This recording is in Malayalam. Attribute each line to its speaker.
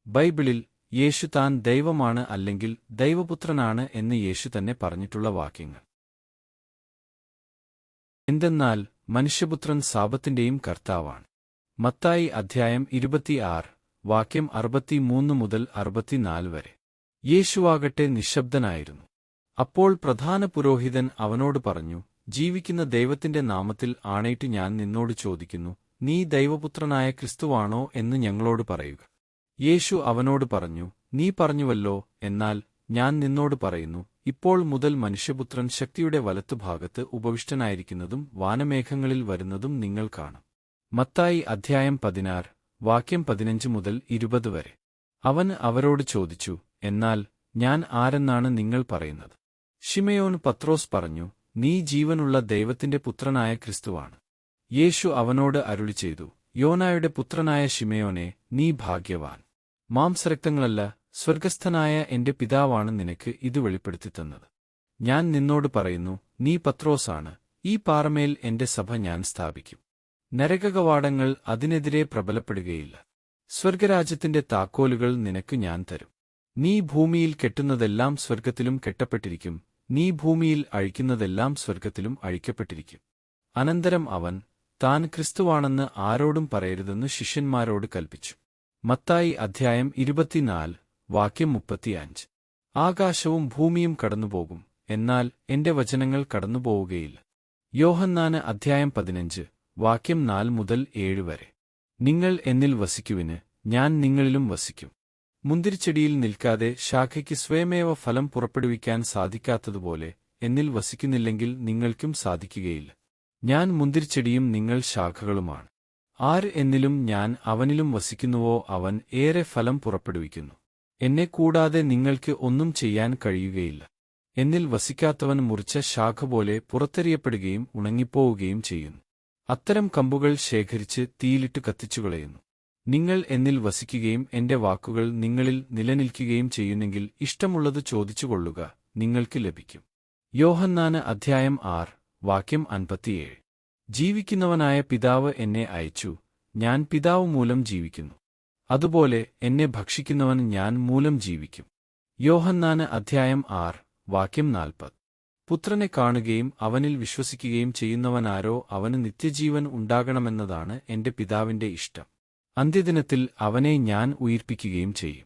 Speaker 1: ബൈബിളിൽ യേശു താൻ ദൈവമാണ് അല്ലെങ്കിൽ ദൈവപുത്രനാണ് എന്ന് യേശു തന്നെ പറഞ്ഞിട്ടുള്ള വാക്യങ്ങൾ. എന്തെന്നാൽ മനുഷ്യപുത്രൻ സാപത്തിന്റെയും കർത്താവാണ്. മത്തായി അധ്യായം 26, വാക്യം 63 മുതൽ 64 വരെ. യേശുവാകട്ടെ നിശ്ശബ്ദനായിരുന്നു. അപ്പോൾ പ്രധാന പുരോഹിതൻ അവനോട് പറഞ്ഞു, ജീവിക്കുന്ന ദൈവത്തിന്റെ നാമത്തിൽ ആണയിട്ട് ഞാൻ നിന്നോട് ചോദിക്കുന്നു, നീ ദൈവപുത്രനായ ക്രിസ്തുവാണോ എന്ന് ഞങ്ങളോട് പറയുക. യേശു അവനോട് പറഞ്ഞു, നീ പറഞ്ഞുവല്ലോ. എന്നാൽ ഞാൻ നിന്നോട് പറയുന്നു, ഇപ്പോൾ മുതൽ മനുഷ്യപുത്രൻ ശക്തിയുടെ വലത്തുഭാഗത്ത് ഉപവിഷ്ടനായിരിക്കുന്നതും വാനമേഘങ്ങളിൽ വരുന്നതും നിങ്ങൾ കാണും. മത്തായി അധ്യായം 16, വാക്യം 15 മുതൽ 20 വരെ. അവൻ അവരോട് ചോദിച്ചു, എന്നാൽ ഞാൻ ആരെന്നാണ് നിങ്ങൾ പറയുന്നത്? ശിമയോൻ പത്രോസ് പറഞ്ഞു, നീ ജീവനുള്ള ദൈവത്തിന്റെ പുത്രനായ ക്രിസ്തുവാണ്. യേശു അവനോട് അരുളിച്ചെയ്തു, യോനായുടെ പുത്രനായ ശിമയോനെ, നീ ഭാഗ്യവാൻ. മാംസരക്തങ്ങളല്ല, സ്വർഗസ്ഥനായ എന്റെ പിതാവാണ് നിനക്ക് ഇത് വെളിപ്പെടുത്തിത്തന്നത്. ഞാൻ നിന്നോട് പറയുന്നു, നീ പത്രോസാണ്, ഈ പാറമേൽ എന്റെ സഭ ഞാൻ സ്ഥാപിക്കും. നരകകവാടങ്ങൾ അതിനെതിരെ പ്രബലപ്പെടുകയില്ല. സ്വർഗരാജ്യത്തിന്റെ താക്കോലുകൾ നിനക്ക് ഞാൻ തരും. നീ ഭൂമിയിൽ കെട്ടുന്നതെല്ലാം സ്വർഗത്തിലും കെട്ടപ്പെട്ടിരിക്കും, നീ ഭൂമിയിൽ അഴിക്കുന്നതെല്ലാം സ്വർഗത്തിലും അഴിക്കപ്പെട്ടിരിക്കും. അനന്തരം അവൻ താൻ ക്രിസ്തുവാണെന്ന് ആരോടും പറയരുതെന്ന് ശിഷ്യന്മാരോട് കൽപ്പിച്ചു. മത്തായി അധ്യായം 24, വാക്യം 35. ആകാശവും ഭൂമിയും കടന്നുപോകും, എന്നാൽ എന്റെ വചനങ്ങൾ കടന്നുപോവുകയില്ല. യോഹന്നാന് അധ്യായം 15, വാക്യം 4 മുതൽ 7 വരെ. നിങ്ങൾ എന്നിൽ വസിക്കുവിന്, ഞാൻ നിങ്ങളിലും വസിക്കും. മുന്തിരിച്ചെടിയിൽ നിൽക്കാതെ ശാഖയ്ക്ക് സ്വയമേവ ഫലം പുറപ്പെടുവിക്കാൻ സാധിക്കാത്തതുപോലെ എന്നിൽ വസിക്കുന്നില്ലെങ്കിൽ നിങ്ങൾക്കും സാധിക്കുകയില്ല. ഞാൻ മുന്തിരിച്ചെടിയും നിങ്ങൾ ശാഖകളുമാണ്. ആര് എന്നിലും ഞാൻ അവനിലും വസിക്കുന്നുവോ അവൻ ഏറെ ഫലം പുറപ്പെടുവിക്കുന്നു. എന്നെ കൂടാതെ നിങ്ങൾക്ക് ഒന്നും ചെയ്യാൻ കഴിയുകയില്ല. എന്നിൽ വസിക്കാത്തവൻ മുറിച്ച ശാഖ പോലെ പുറത്തെറിയപ്പെടുകയും ഉണങ്ങിപ്പോവുകയും ചെയ്യുന്നു. അത്തരം കമ്പുകൾ ശേഖരിച്ച് തീയിലിട്ട് കത്തിച്ചുകളയുന്നു. നിങ്ങൾ എന്നിൽ വസിക്കുകയും എന്റെ വാക്കുകൾ നിങ്ങളിൽ നിലനിൽക്കുകയും ചെയ്യുന്നെങ്കിൽ ഇഷ്ടമുള്ളത് ചോദിച്ചുകൊള്ളുക, നിങ്ങൾക്ക് ലഭിക്കും. യോഹന്നാന് അധ്യായം 6, വാക്യം 57. ജീവിക്കുന്നവനായ പിതാവ് എന്നെ അയച്ചു, ഞാൻ പിതാവ് മൂലം ജീവിക്കുന്നു. അതുപോലെ എന്നെ ഭക്ഷിക്കുന്നവൻ ഞാൻ മൂലം ജീവിക്കും. യോഹന്നാന് അധ്യായം 6, വാക്യം 40. പുത്രനെ കാണുകയും അവനിൽ വിശ്വസിക്കുകയും ചെയ്യുന്നവനാരോ അവന് നിത്യജീവൻ ഉണ്ടാകണമെന്നതാണ് എന്റെ പിതാവിന്റെ ഇഷ്ടം. അന്ത്യദിനത്തിൽ അവനെ ഞാൻ ഉയിർപ്പിക്കുകയും ചെയ്യും.